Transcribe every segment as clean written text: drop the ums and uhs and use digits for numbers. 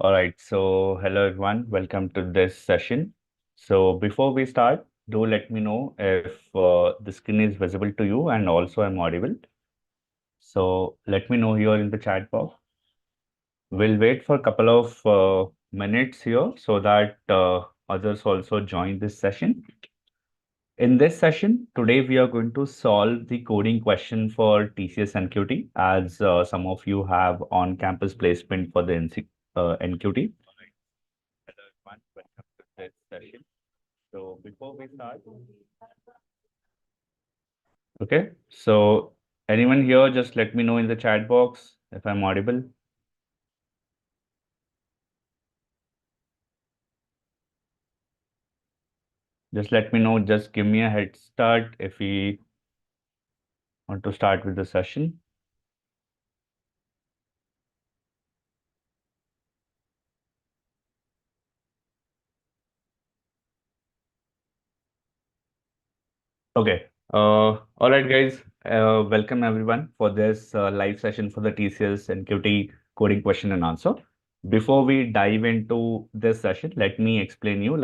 All right, so hello everyone, welcome to this session. So before we start, do let me know if the screen is visible to you and also I'm audible. So let me know here in the chat box. We'll wait for a couple of minutes here so that others also join this session. In this session, today we are going to solve the coding question for TCS NQT as some of you have on-campus placement for the NQT. Hello everyone, welcome to this session. So before we start, okay, so anyone here, just let me know in the chat box if I'm audible. Just let me know, just give me a head start if we want to start with the session. Okay. All right, guys. Welcome everyone for this live session for the TCS NQT coding question and answer. Before we dive into this session, let me explain you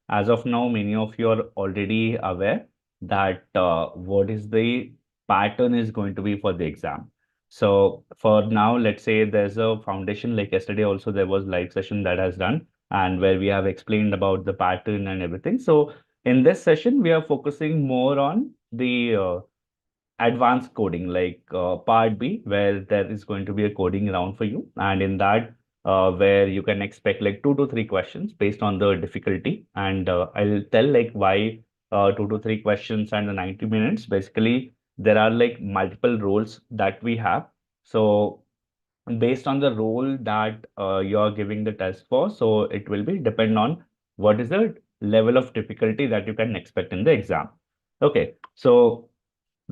as of now, many of you are already aware that what is the pattern is going to be for the exam. So for now, let's say there's a foundation, like yesterday also there was live session that has done and where we have explained about the pattern and everything. So in this session, we are focusing more on the advanced coding, part B, where there is going to be a coding round for you. And in that, where you can expect like 2 to 3 questions based on the difficulty. And I'll tell like why 2 to 3 questions and the 90 minutes. Basically, there are like multiple roles that we have. So based on the role that you're giving the test for. So it will be depend on what is the level of difficulty that you can expect in the exam. Okay, so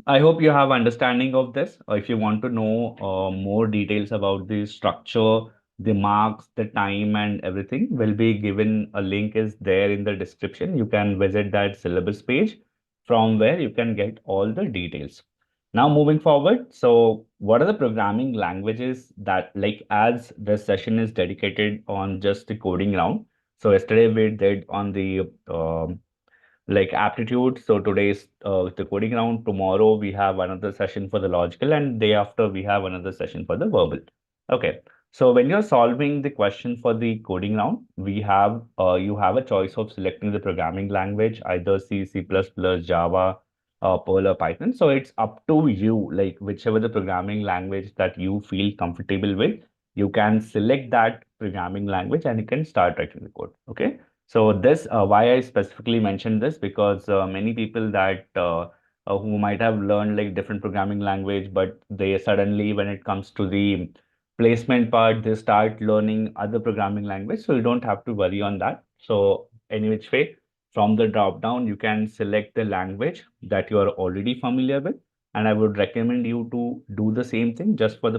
I hope you have understanding of this. If you want to know more details about the structure, the marks, the time and everything will be given. A link is there in the description. You can visit that syllabus page from where you can get all the details. Now moving forward, so what are the programming languages that like as this session is dedicated on just the coding round. So yesterday we did on the like aptitude. So today's the coding round. Tomorrow we have another session for the logical, and day after we have another session for the verbal. Okay. So when you're solving the question for the coding round, we have you have a choice of selecting the programming language, either C, C++, Java, Perl or Python. So it's up to you, like whichever the programming language that you feel comfortable with, you can select that programming language and you can start writing the code. Okay. So this, why I specifically mentioned this because many people that who might have learned like different programming language, but they suddenly, when it comes to the placement part, they start learning other programming language. So you don't have to worry on that. So any which way, from the drop down, you can select the language that you are already familiar with. And I would recommend you to do the same thing just for the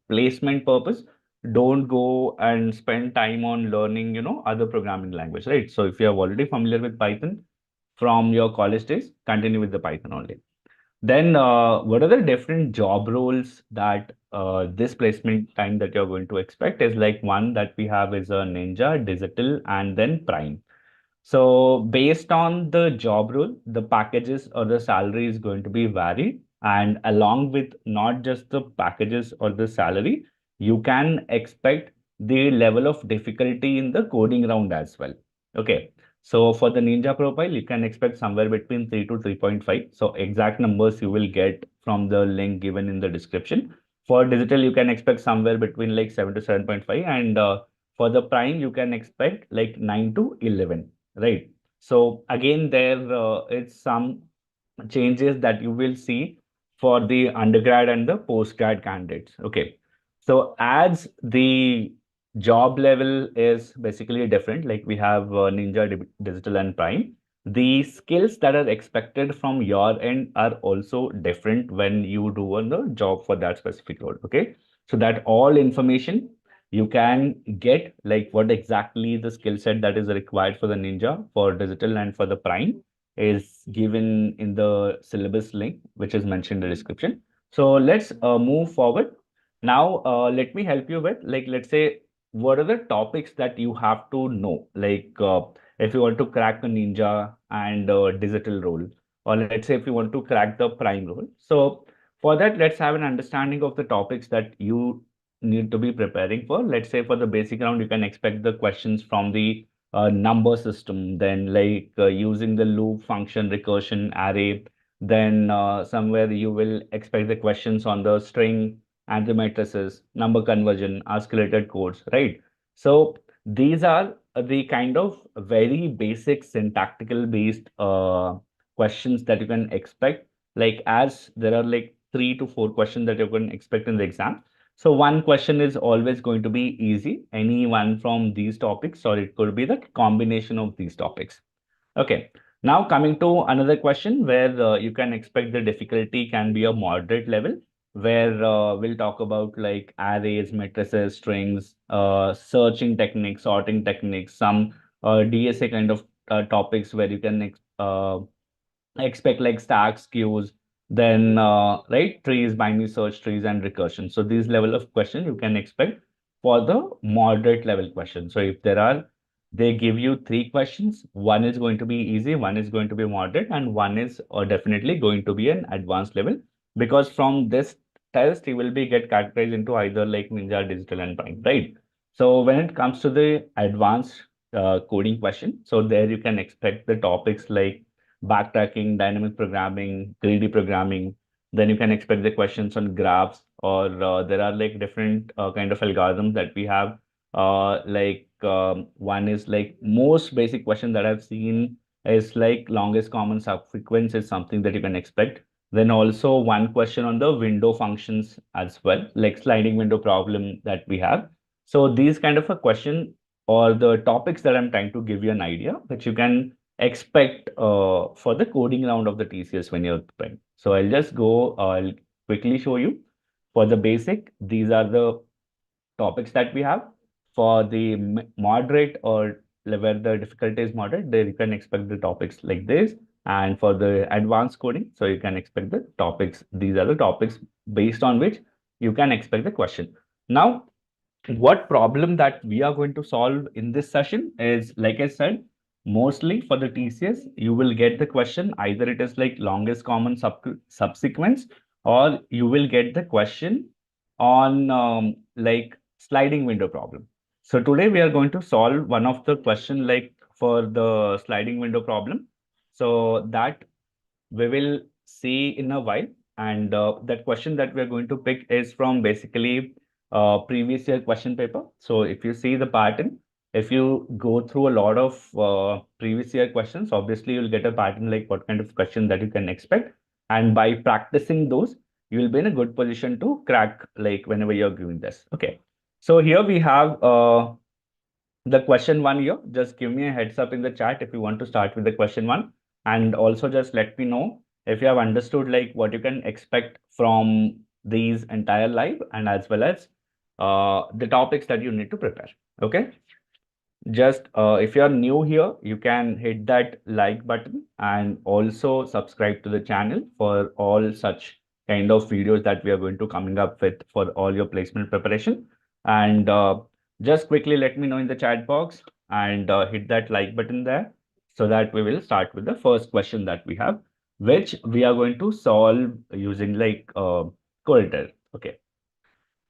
placement purpose. Don't go and spend time on learning, other programming language, right? So if you are already familiar with Python from your college days, continue with the Python only. Then, what are the different job roles that this placement time that you're going to expect is like one that we have is a Ninja, Digital, and then Prime. So based on the job role, the packages or the salary is going to be varied. And along with not just the packages or the salary, you can expect the level of difficulty in the coding round as well. Okay. So for the Ninja profile, you can expect somewhere between 3 to 3.5. So exact numbers you will get from the link given in the description. For digital, you can expect somewhere between like 7 to 7.5. And for the prime, you can expect like 9 to 11. Right. So again, there is some changes that you will see for the undergrad and the postgrad candidates. Okay. So as the job level is basically different, like we have Ninja, Digital, and Prime. The skills that are expected from your end are also different when you do on the job for that specific role. Okay. So that all information you can get like what exactly the skill set that is required for the Ninja, for Digital, and for the Prime is given in the syllabus link, which is mentioned in the description. So let's move forward. Now, let me help you with like, let's say what are the topics that you have to know? Like, if you want to crack a ninja and digital role, or let's say if you want to crack the prime role. So for that, let's have an understanding of the topics that you need to be preparing for. Let's say for the basic round, you can expect the questions from the number system, then like using the loop function, recursion, array. Then somewhere you will expect the questions on the string and the matrices, number conversion, articulated codes, right? So these are the kind of very basic syntactical based questions that you can expect. Like as there are like 3 to 4 questions that you can expect in the exam. So one question is always going to be easy, any one from these topics, or it could be the combination of these topics. Okay. Now coming to another question where you can expect the difficulty can be a moderate level, where we'll talk about like arrays, matrices, strings, searching techniques, sorting techniques, some DSA kind of topics where you can expect like stacks, queues, then right trees, binary search trees, and recursion. So these level of question you can expect for the moderate level question. So if there are, they give you 3 questions. One is going to be easy, one is going to be moderate, and one is definitely going to be an advanced level. Because from this test, you will be get categorized into either like Ninja, Digital, and Prime, right? So when it comes to the advanced coding question, so there you can expect the topics like backtracking, dynamic programming, greedy programming. Then you can expect the questions on graphs, or there are like different kind of algorithms that we have. One is like most basic question that I've seen is like longest common subsequence is something that you can expect. Then also one question on the window functions as well, like sliding window problem that we have. So these kind of a question or the topics that I'm trying to give you an idea that you can expect for the coding round of the TCS when you're preparing. So I'll just go, I'll quickly show you for the basic. These are the topics that we have. For the moderate or where the difficulty is moderate, there you can expect the topics like this. And for the advanced coding, so you can expect the topics. These are the topics based on which you can expect the question. Now, what problem that we are going to solve in this session is, like I said, mostly for the TCS, you will get the question either it is like longest common subsequence, or you will get the question on like sliding window problem. So today we are going to solve one of the question like for the sliding window problem. So that we will see in a while. And that question that we're going to pick is from basically previous year question paper. So if you see the pattern, if you go through a lot of previous year questions, obviously you'll get a pattern like what kind of question that you can expect. And by practicing those, you will be in a good position to crack like whenever you're doing this. Okay. So here we have the question one here. Just give me a heads up in the chat if you want to start with the question one. And also just let me know if you have understood like what you can expect from these entire live and as well as the topics that you need to prepare. Okay. Just if you are new here, you can hit that like button and also subscribe to the channel for all such kind of videos that we are going to coming up with for all your placement preparation. And just quickly let me know in the chat box and hit that like button there so that we will start with the first question that we have, which we are going to solve using like Corel. Okay.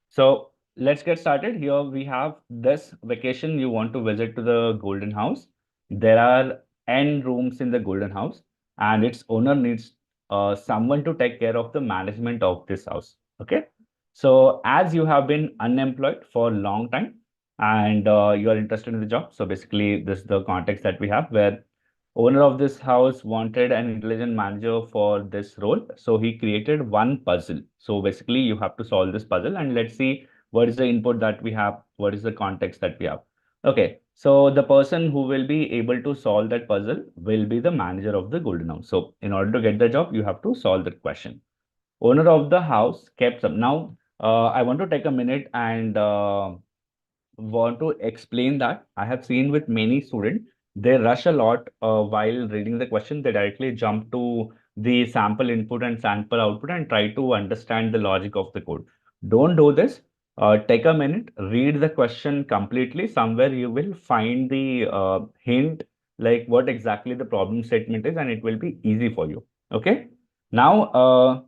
So let's get started. Here we have this vacation. You want to visit to the Golden House. There are N rooms in the Golden House, and its owner needs someone to take care of the management of this house. Okay. So as you have been unemployed for a long time and you are interested in the job. So basically this is the context that we have where owner of this house wanted an intelligent manager for this role. So he created one puzzle. So basically you have to solve this puzzle and let's see what is the input that we have, what is the context that we have. Okay, so the person who will be able to solve that puzzle will be the manager of the Golden House. So in order to get the job, you have to solve that question. Owner of the house kept some. Now, I want to take a minute and want to explain that I have seen with many students, they rush a lot while reading the question. They directly jump to the sample input and sample output and try to understand the logic of the code. Don't do this. take a minute, read the question completely. Somewhere you will find the hint, like what exactly the problem statement is, and it will be easy for you. Okay. Now,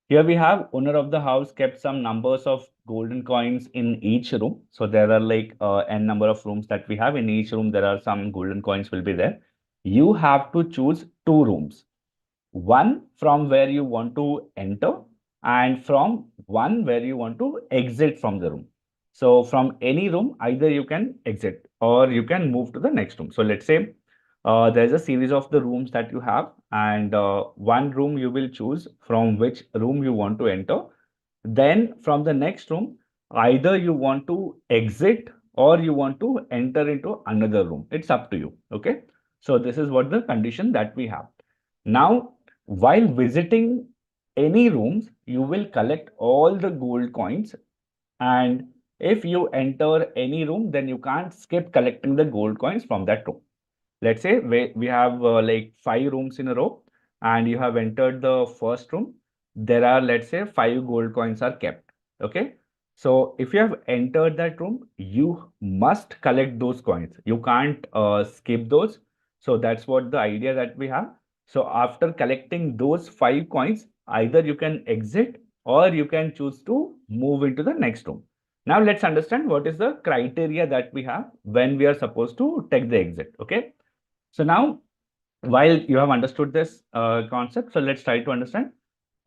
here we have owner of the house kept some numbers of golden coins in each room. So there are like n number of rooms that we have. In each room, there are some golden coins will be there. You have to choose two rooms, one from where you want to enter and from one where you want to exit from the room. So from any room, either you can exit or you can move to the next room. So let's say there's a series of the rooms that you have, and one room you will choose from which room you want to enter. Then from the next room, either you want to exit or you want to enter into another room. It's up to you. Okay. So this is what the condition that we have. Now, while visiting any rooms, you will collect all the gold coins. And if you enter any room, then you can't skip collecting the gold coins from that room. Let's say we have like five rooms in a row and you have entered the first room. There are, let's say, five gold coins are kept. Okay. So if you have entered that room, you must collect those coins. You can't skip those. So that's what the idea that we have. So after collecting those five coins, either you can exit or you can choose to move into the next room. Now let's understand what is the criteria that we have when we are supposed to take the exit. Okay. So now, while you have understood this concept, so let's try to understand.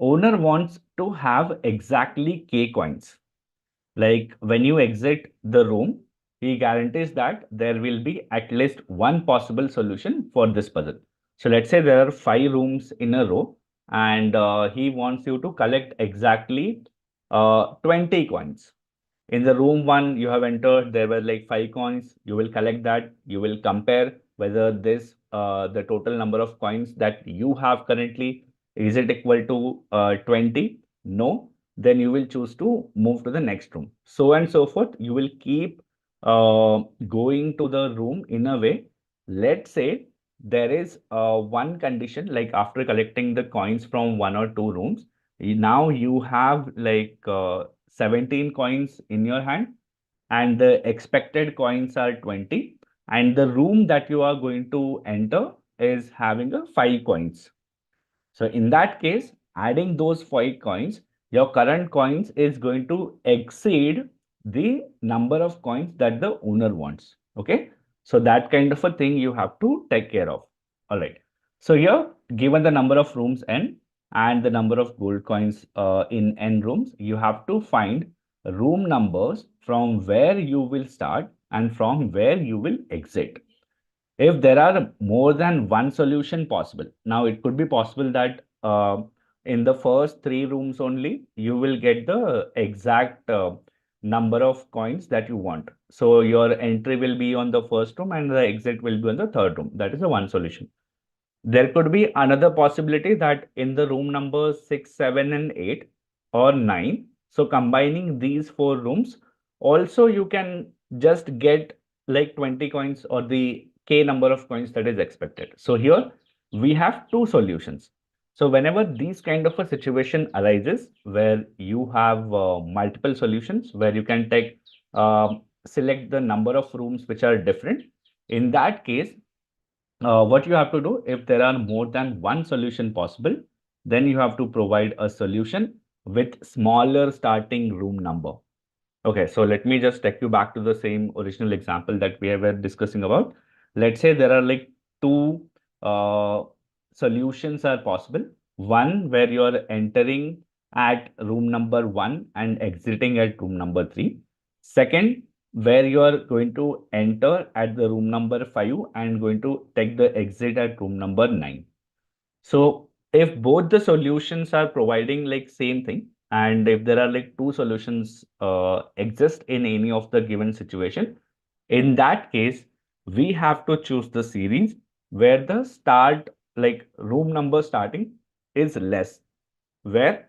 Owner wants to have exactly K coins. Like when you exit the room, he guarantees that there will be at least one possible solution for this puzzle. So let's say there are five rooms in a row, and he wants you to collect exactly 20 coins. In the room one, you have entered, there were like five coins. You will collect that. You will compare whether the total number of coins that you have currently, is it equal to 20? No. Then you will choose to move to the next room. So and so forth. You will keep going to the room in a way. Let's say there is one condition, like after collecting the coins from one or two rooms, now you have like 17 coins in your hand and the expected coins are 20, and the room that you are going to enter is having a 5 coins. So in that case, adding those 5 coins, your current coins is going to exceed the number of coins that the owner wants. Okay. So that kind of a thing you have to take care of. All right. So here, given the number of rooms n and the number of gold coins in n rooms, you have to find room numbers from where you will start and from where you will exit. If there are more than one solution possible, now it could be possible that in the first three rooms only, you will get the exact number of coins that you want. So your entry will be on the first room and the exit will be on the third room. That is the one solution. There could be another possibility that in the room numbers 6, 7, and 8 or 9, so combining these four rooms, also you can just get like 20 coins or the K number of coins that is expected. So here we have two solutions. So whenever these kind of a situation arises where you have multiple solutions where you can take select the number of rooms which are different, in that case what you have to do, if there are more than one solution possible, then you have to provide a solution with smaller starting room number. Okay, so let me just take you back to the same original example that we were discussing about. Let's say there are like two uh, solutions are possible. One where you are entering at room number one and exiting at room number three. Second, where you are going to enter at the room number five and going to take the exit at room number nine. So if both the solutions are providing like same thing, and if there are like two solutions exist in any of the given situation, in that case, we have to choose the series where the start, like room number starting is less, where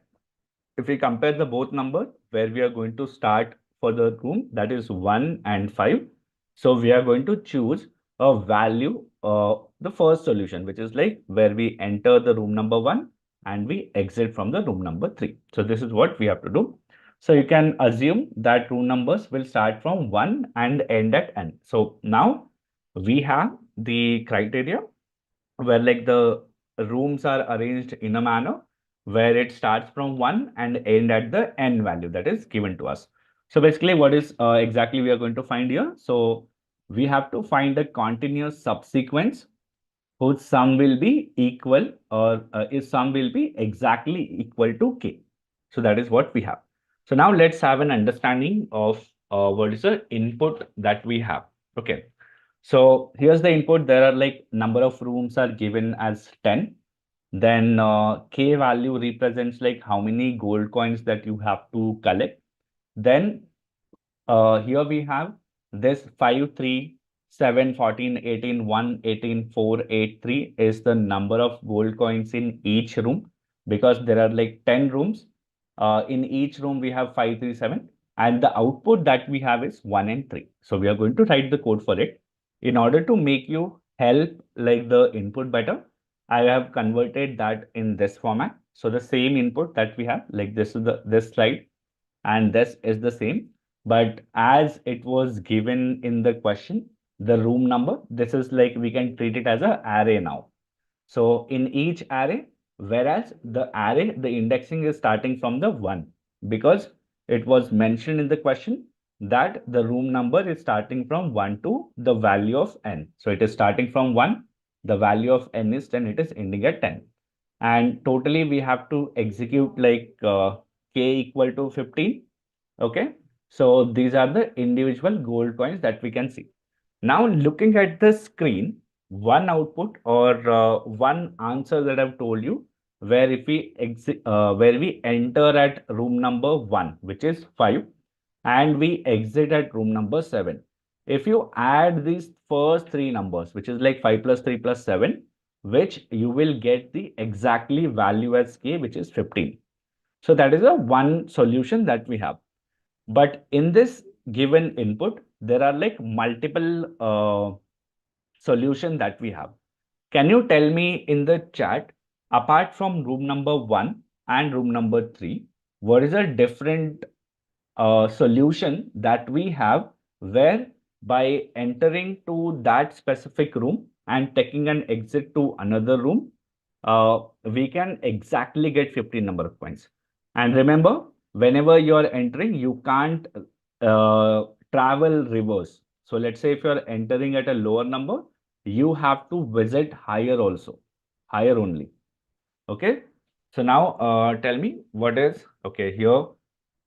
if we compare the both number where we are going to start for the room, that is 1 and 5. So we are going to choose a value, the first solution, which is like where we enter the room number 1 and we exit from the room number 3. So this is what we have to do. So you can assume that room numbers will start from 1 and end at n. So now we have the criteria where like the rooms are arranged in a manner where it starts from 1 and end at the n value that is given to us. So basically what is exactly we are going to find here? So we have to find a continuous subsequence whose sum will be equal or its sum will be exactly equal to k. So that is what we have. So now let's have an understanding of what is the input that we have. Okay. So here's the input. There are like number of rooms are given as 10. Then k value represents like how many gold coins that you have to collect. Then here we have this 5, 3, 7, 14, 18, 1, 18, 4, 8, 3 is the number of gold coins in each room because there are like 10 rooms. In each room, we have 5, 3, 7, and the output that we have is 1 and 3. So we are going to write the code for it. In order to make you help like the input better, I have converted that in this format. So the same input that we have, like this is this slide and this is the same. But as it was given in the question, the room number, this is like we can treat it as an array now. So in each array, whereas the array, the indexing is starting from the 1 because it was mentioned in the question that the room number is starting from 1 to the value of n. So it is starting from 1, the value of n is 10, it is ending at 10. And totally we have to execute like k equal to 15. Okay. So these are the individual gold coins that we can see. Now looking at the screen, one output or one answer that I've told you, where if we where we enter at room number 1, which is 5, and we exit at room number 7. If you add these first three numbers, which is like 5 plus 3 plus 7, which you will get the exactly value as k, which is 15. So that is a one solution that we have. But in this given input, there are like multiple solution that we have. Can you tell me in the chat, apart from room number 1 and room number 3, what is a different solution that we have where by entering to that specific room and taking an exit to another room, we can exactly get 15 number of points. And remember, whenever you're entering, you can't travel reverse. So let's say if you're entering at a lower number, you have to visit higher also, higher only. Okay. So now tell me what is, okay, here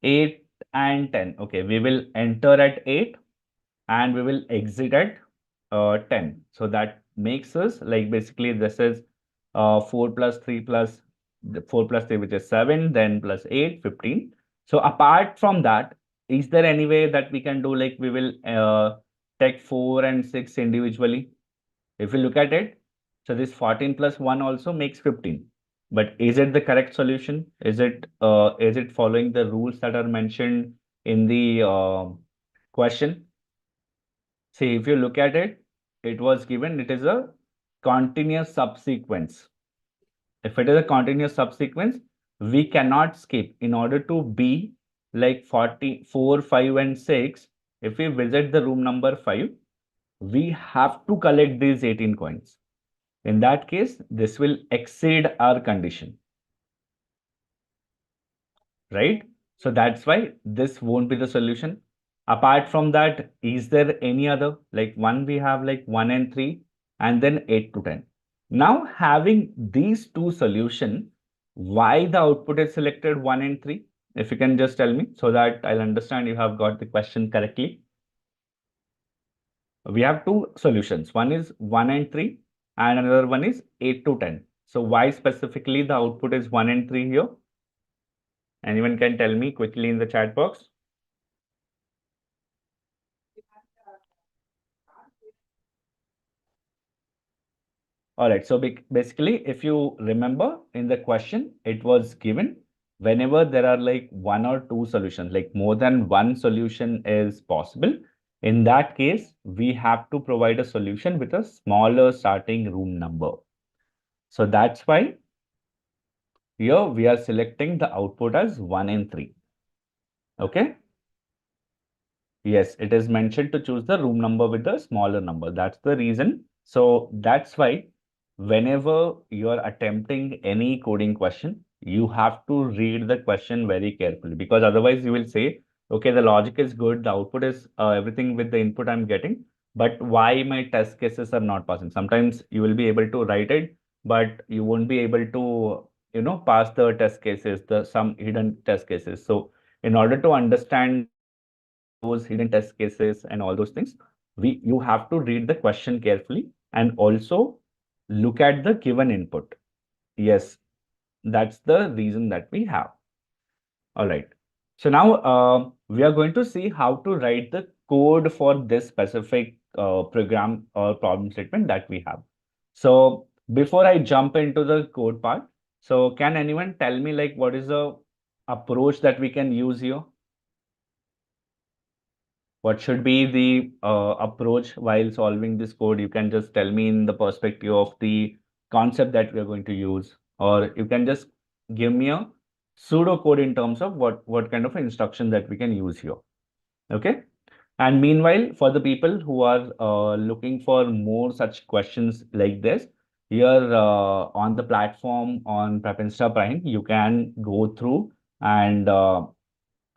8 and 10. Okay, we will enter at 8 and we will exit at 10. So that makes us like basically this is 4 plus 3 plus 4 plus 3, which is 7, then plus 8, 15. So apart from that, is there any way that we can do like we will take 4 and 6 individually? If you look at it, so this 14 plus 1 also makes 15. But is it the correct solution? Is it following the rules that are mentioned in the question? See, if you look at it, it was given it is a continuous subsequence. If it is a continuous subsequence, we cannot skip. In order to be like 44, 5, and 6, if we visit the room number 5, we have to collect these 18 coins. In that case, this will exceed our condition, right? So that's why this won't be the solution. Apart from that, is there any other? Like one, we have like 1 and 3, and then 8 to 10. Now having these two solution, why the output is selected 1 and 3? If you can just tell me so that I'll understand you have got the question correctly. We have two solutions. One is 1 and 3 and another one is 8 to 10. So why specifically the output is 1 and 3 here? Anyone can tell me quickly in the chat box? All right. So basically, if you remember in the question, it was given whenever there are like one or two solutions, like more than one solution is possible. In that case, we have to provide a solution with a smaller starting room number. So that's why here we are selecting the output as 1 and 3. Okay. Yes, it is mentioned to choose the room number with the smaller number. That's the reason. So that's why whenever you are attempting any coding question, you have to read the question very carefully, because otherwise you will say, okay, the logic is good, the output is everything with the input I'm getting, but why my test cases are not passing? Sometimes you will be able to write it, but you won't be able to, pass the test cases, the some hidden test cases. So in order to understand those hidden test cases and all those things, you have to read the question carefully and also look at the given input. Yes, that's the reason that we have. All right. So now we are going to see how to write the code for this specific program or problem statement that we have. So before I jump into the code part, so can anyone tell me like what is the approach that we can use here? What should be the approach while solving this code? You can just tell me in the perspective of the concept that we are going to use, or you can just give me a pseudo code in terms of what kind of instruction that we can use here. Okay. And meanwhile, for the people who are looking for more such questions like this, here on the platform on Prepinsta Prime, you can go through and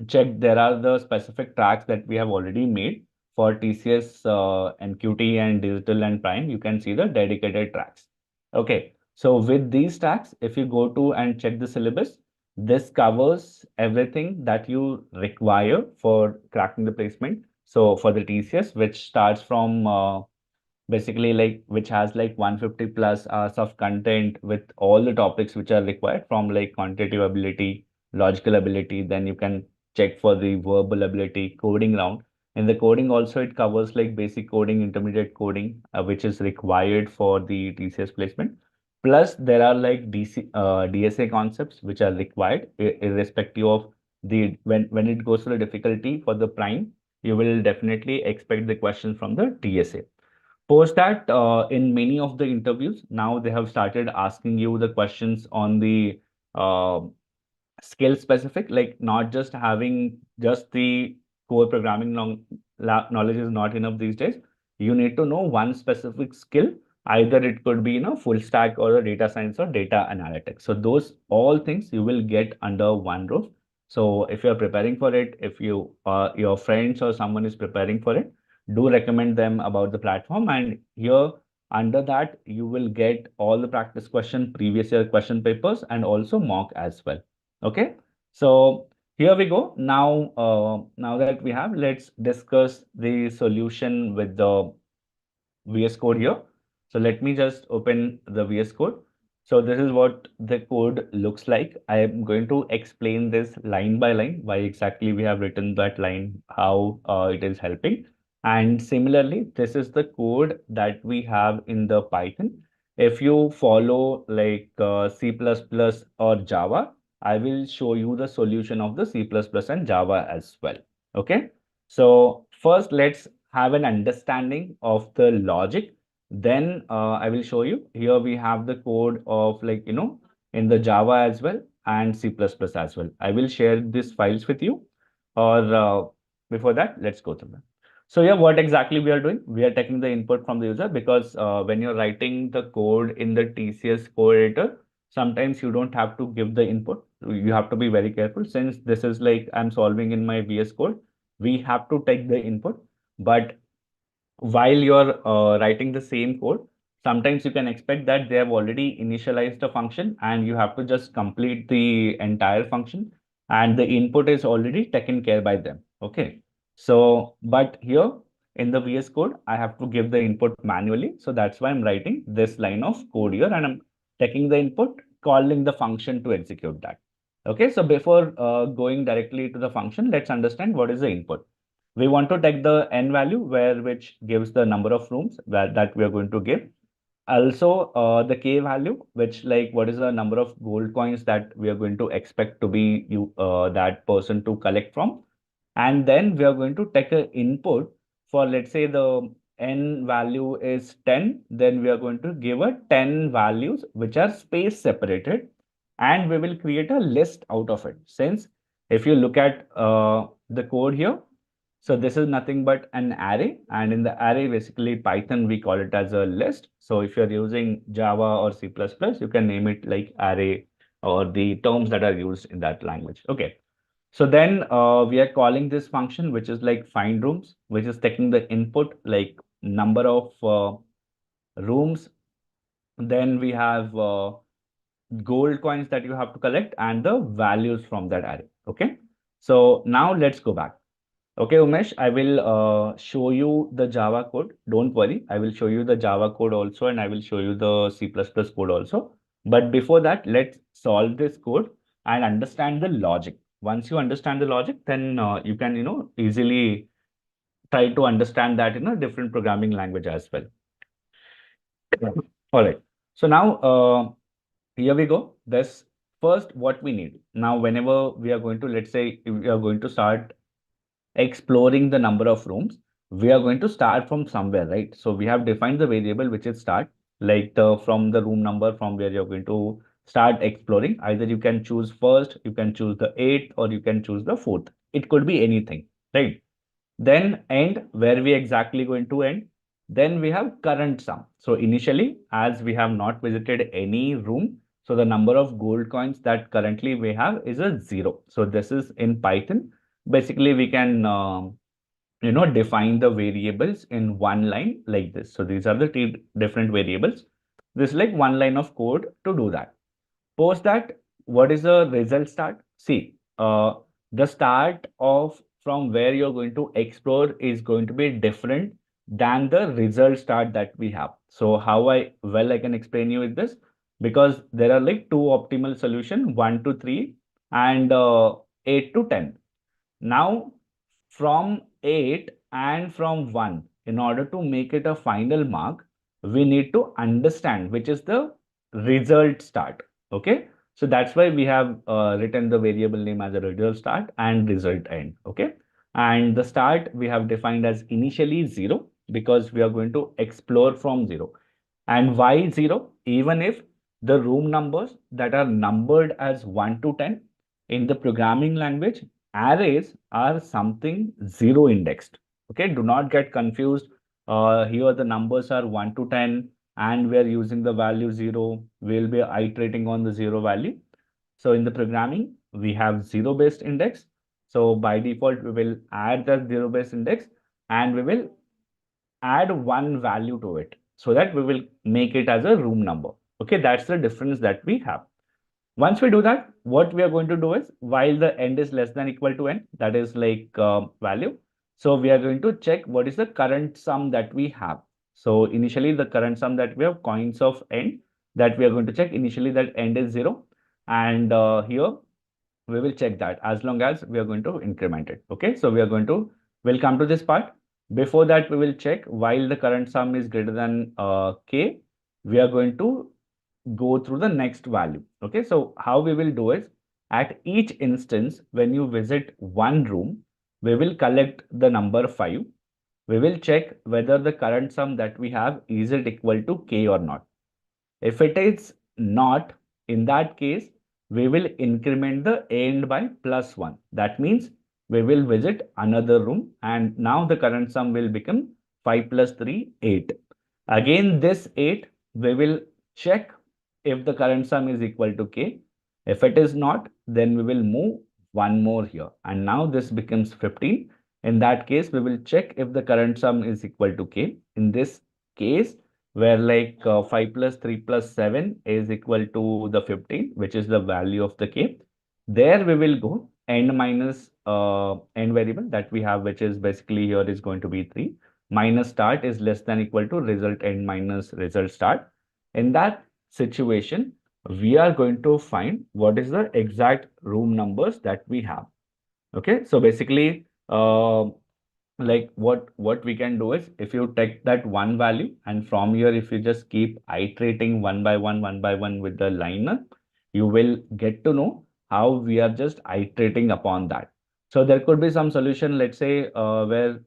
check. There are the specific tracks that we have already made for TCS NQT and Digital and Prime. You can see the dedicated tracks. Okay, so with these tracks, if you go to and check the syllabus, this covers everything that you require for cracking the placement. So for the TCS, which starts from basically like which has like 150 plus hours of content with all the topics which are required, from like quantitative ability, logical ability, then you can check for the verbal ability, coding round. In the coding also, it covers like basic coding, intermediate coding, which is required for the TCS placement. Plus there are like DSA concepts which are required, irrespective of the when it goes to the difficulty for the prime, you will definitely expect the questions from the DSA. Post that, in many of the interviews, now they have started asking you the questions on the uh, skill specific, like not just having just the core programming knowledge is not enough these days. You need to know one specific skill. Either it could be, full stack or a data science or data analytics. So those all things you will get under one roof. So if you're preparing for it, if your friends or someone is preparing for it, do recommend them about the platform. And here under that, you will get all the practice question, previous year question papers, and also mock as well. Okay, so here we go. Now that we have, let's discuss the solution with the VS Code here. So let me just open the VS Code. So this is what the code looks like. I am going to explain this line by line, why exactly we have written that line, how it is helping. And similarly, this is the code that we have in the Python. If you follow like C++ or Java, I will show you the solution of the C++ and Java as well. Okay. So first, let's have an understanding of the logic. Then I will show you. Here we have the code of like, in the Java as well and C++ as well. I will share these files with you. Or before that, let's go through them. So yeah, what exactly we are doing? We are taking the input from the user, because when you're writing the code in the TCS code editor, sometimes you don't have to give the input. You have to be very careful, since this is like I'm solving in my VS Code. We have to take the input, but while you're writing the same code, sometimes you can expect that they have already initialized a function and you have to just complete the entire function, and the input is already taken care by them. Okay. So, but here in the VS Code, I have to give the input manually. So that's why I'm writing this line of code here, and I'm taking the input, calling the function to execute that. Okay. So before going directly to the function, let's understand what is the input. We want to take the n value, where which gives the number of rooms that we are going to give. Also, the k value, which like what is the number of gold coins that we are going to expect to be that person to collect from. And then we are going to take an input for, let's say the n value is 10, then we are going to give a 10 values which are space separated, and we will create a list out of it. Since If you look at the code here, so this is nothing but an array, and in the array, basically Python, we call it as a list. So if you're using Java or C++, you can name it like array or the terms that are used in that language. Okay. So then we are calling this function, which is like find rooms, which is taking the input like number of rooms. Then we have gold coins that you have to collect and the values from that array. Okay. So now let's go back. Okay, Umesh, I will show you the Java code. Don't worry, I will show you the Java code also, and I will show you the C++ code also. But before that, let's solve this code and understand the logic. Once you understand the logic, then you can, easily try to understand that in a different programming language as well. Yeah. All right. So now, here we go. This first what we need. Now, whenever we are going to, let's say, if we are going to start exploring the number of rooms, we are going to start from somewhere, right? So we have defined the variable which is start, like the from the room number from where you're going to start exploring. Either you can choose first, you can choose the eighth, or you can choose the fourth. It could be anything, right? Then end, where we exactly going to end. Then we have current sum. So initially, as we have not visited any room, so the number of gold coins that currently we have is a 0. So this is in Python. Basically, we can define the variables in one line like this. So these are the three different variables. This is like one line of code to do that. Post that, what is the result start? See, the start of from where you're going to explore is going to be different than the result start that we have. So how I can explain you with this, because there are like two optimal solution, 1 to 3 and 8 to 10. Now, from 8 and from 1, in order to make it a final mark, we need to understand which is the result start. Okay. So that's why we have written the variable name as a result start and result end. Okay. And the start we have defined as initially 0 because we are going to explore from 0. And why 0? Even if the room numbers that are numbered as 1 to 10 in the programming language, arrays are something 0 indexed. Okay, do not get confused. Here the numbers are 1 to 10 and we are using the value 0. We'll be iterating on the 0 value. So in the programming, we have 0 based index. So by default, we will add the 0 based index and we will add one value to it so that we will make it as a room number. Okay, that's the difference that we have. Once we do that, what we are going to do is while the end is less than equal to n, that is like value. So we are going to check what is the current sum that we have. So initially the current sum that we have coins of n that we are going to check initially that end is 0. And here we will check that as long as we are going to increment it. Okay, so we'll come to this part. Before that, we will check while the current sum is greater than k, we are going to go through the next value. Okay, so how we will do is at each instance, when you visit one room, we will collect the number 5. We will check whether the current sum that we have is it equal to k or not. If it is not, in that case, we will increment the end by +1. That means we will visit another room and now the current sum will become 5 plus 3, 8. Again, this 8, we will check if the current sum is equal to k. If it is not, then we will move one more here. And now this becomes 15. In that case, we will check if the current sum is equal to k. In this case, where like 5 plus 3 plus 7 is equal to the 15, which is the value of the k. There we will go end minus end variable that we have, which is basically here is going to be 3 minus start is less than equal to result end minus result start. In that situation, we are going to find what is the exact room numbers that we have. Okay, so basically, like what we can do is if you take that one value and from here if you just keep iterating one by one with the liner, you will get to know how we are just iterating upon that. So there could be some solution, let's say where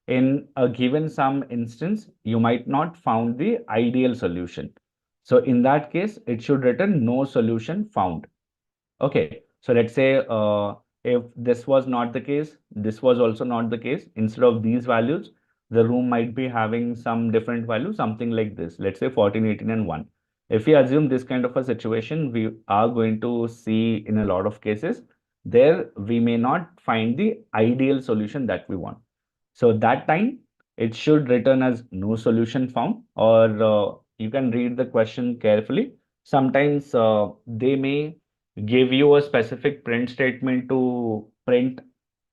in a given some instance you might not found the ideal solution. So in that case it should return no solution found. Okay, So let's say if this was not the case, this was also not the case. Instead of these values, the room might be having some different value, something like this. Let's say 14, 18, and 1. If we assume this kind of a situation, we are going to see in a lot of cases, there we may not find the ideal solution that we want. So that time, it should return as no solution found, or you can read the question carefully. Sometimes they may give you a specific print statement to print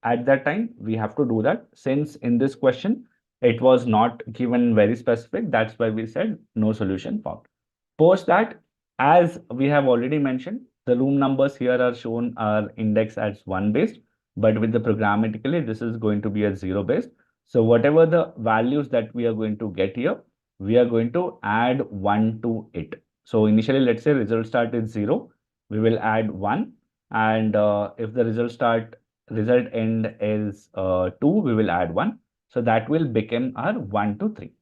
at that time. We have to do that. Since in this question, it was not given very specific, that's why we said no solution found. Post that, as we have already mentioned, the room numbers here are shown are indexed as 1 based, but with the programmatically, this is going to be a 0 based. So whatever the values that we are going to get here, we are going to add 1 to it. So initially, let's say result start is 0, we will add 1. And if the result end is 2, we will add 1. So that will become our 1 to 3.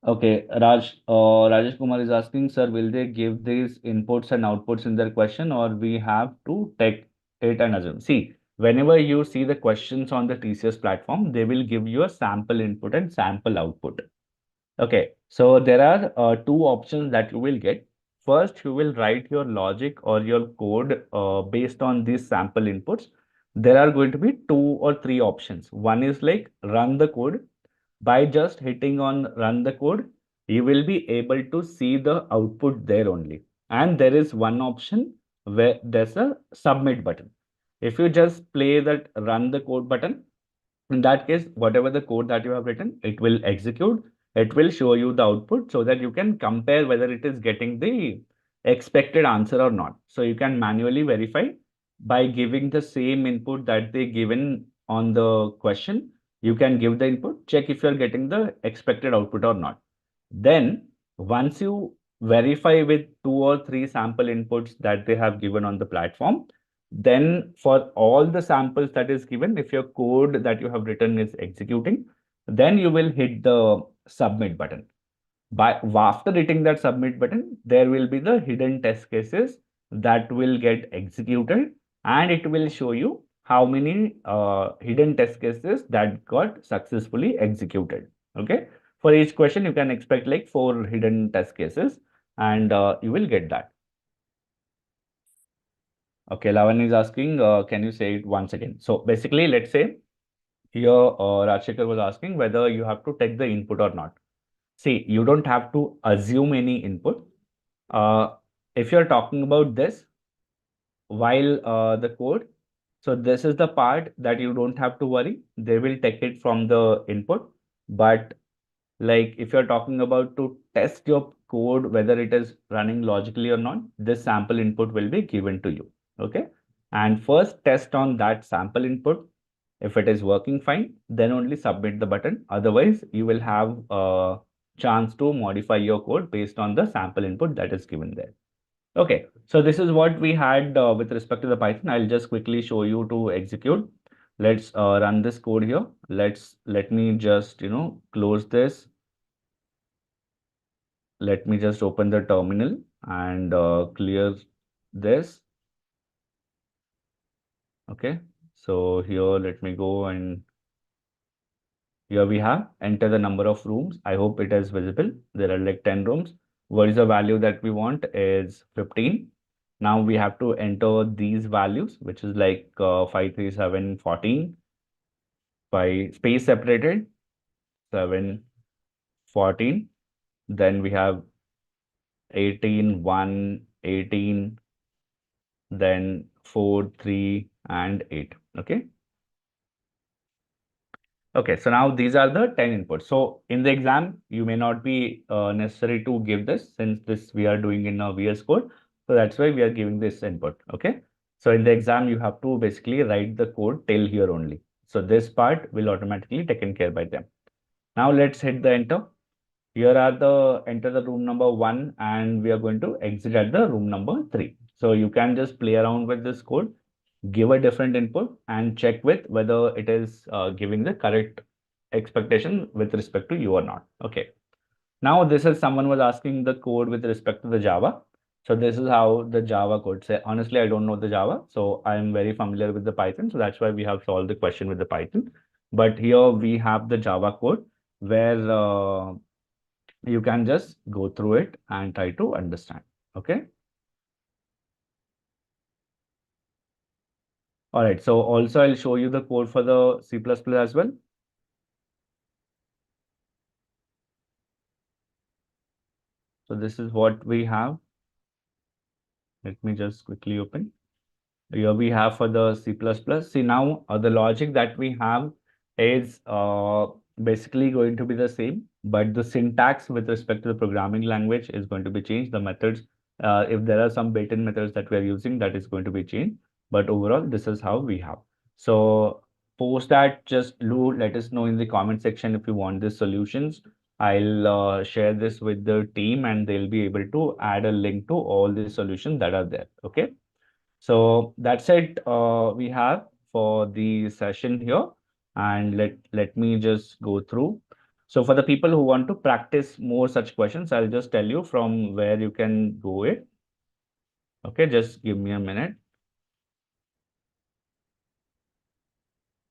Okay, Rajesh Kumar is asking, sir, will they give these inputs and outputs in their question, or we have to take it and assume? See, whenever you see the questions on the TCS platform, they will give you a sample input and sample output. Okay, so there are two options that you will get. First, you will write your logic or your code based on these sample inputs. There are going to be two or three options. One is like run the code. By just hitting on run the code, you will be able to see the output there only. And there is one option where there's a submit button. If you just play that run the code button, in that case, whatever the code that you have written, it will execute. It will show you the output so that you can compare whether it is getting the expected answer or not. So you can manually verify by giving the same input that they given on the question. You can give the input, check if you're getting the expected output or not. Then once you verify with two or three sample inputs that they have given on the platform, then for all the samples that is given, if your code that you have written is executing, then you will hit the submit button. By after hitting that submit button, there will be the hidden test cases that will get executed, and it will show you how many hidden test cases that got successfully executed. Okay. For each question, you can expect like 4 hidden test cases, and you will get that. Okay, Lavan is asking, can you say it once again? So basically, let's say here Rajshekhar was asking whether you have to take the input or not. See, you don't have to assume any input. Uh, if you're talking about this while the code, so this is the part that you don't have to worry. They will take it from the input. But like if you're talking about to test your code, whether it is running logically or not, this sample input will be given to you. Okay. And first test on that sample input. If it is working fine, then only submit the button. Otherwise, you will have a chance to modify your code based on the sample input that is given there. Okay, so this is what we had with respect to the Python. I'll just quickly show you to execute. Let's run this code here. Let me just, close this. Let me just open the terminal and clear this. Okay, so here let me go, and here we have enter the number of rooms. I hope it is visible. There are like 10 rooms. What is the value that we want is 15. Now we have to enter these values, which is like 5, 3, 7, 14 by space separated 7, 14. Then we have 18, 1, 18, then 4, 3, and 8. Okay. Okay, so now these are the 10 inputs. So in the exam, you may not be necessary to give this, since this we are doing in a VS Code. So that's why we are giving this input. Okay. So in the exam, you have to basically write the code till here only. So this part will automatically taken care by them. Now let's hit the enter. Here are the enter the room number 1, and we are going to exit at the room number 3. So you can just play around with this code, give a different input, and check with whether it is giving the correct expectation with respect to you or not. Okay. Now this is someone was asking the code with respect to the Java. So this is how the Java code say. Honestly, I don't know the Java, so I'm very familiar with the Python. So that's why we have solved the question with the Python. But here we have the Java code where you can just go through it and try to understand. Okay. All right. So also I'll show you the code for the C++ as well. So this is what we have. Let me just quickly open. Here we have for the C++. See now the logic that we have is basically going to be the same, but the syntax with respect to the programming language is going to be changed. The methods, if there are some built-in methods that we are using, that is going to be changed. But overall, this is how we have. So post that, just do let us know in the comment section if you want these solutions. I'll share this with the team and they'll be able to add a link to all the solutions that are there. Okay. So that's it we have for the session here. And let me just go through. So for the people who want to practice more such questions, I'll just tell you from where you can go it. Okay, just give me a minute.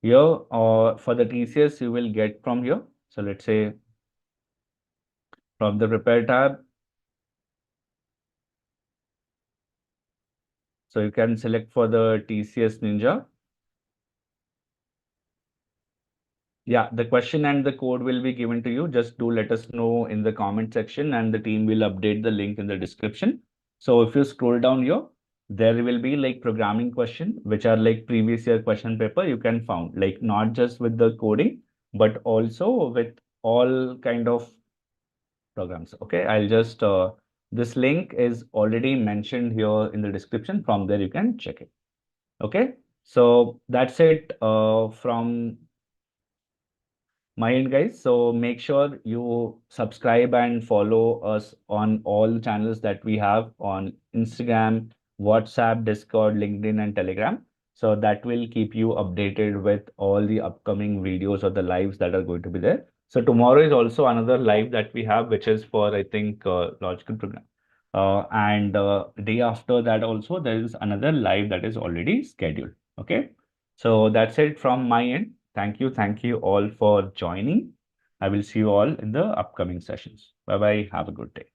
Here, for the TCS, you will get from here. So let's say from the prepare tab. So you can select for the TCS Ninja. Yeah, the question and the code will be given to you. Just do let us know in the comment section and the team will update the link in the description. So if you scroll down here, there will be like programming question, which are like previous year question paper you can found, like not just with the coding, but also with all kind of programs. Okay, I'll just, this link is already mentioned here in the description. From there, you can check it. Okay, so that's it from my end, guys. So make sure you subscribe and follow us on all the channels that we have on Instagram, WhatsApp, Discord, LinkedIn, and Telegram. So that will keep you updated with all the upcoming videos or the lives that are going to be there. So tomorrow is also another live that we have, which is for, I think, logical program. And day after that also, there is another live that is already scheduled. Okay. So that's it from my end. Thank you. Thank you all for joining. I will see you all in the upcoming sessions. Bye bye. Have a good day.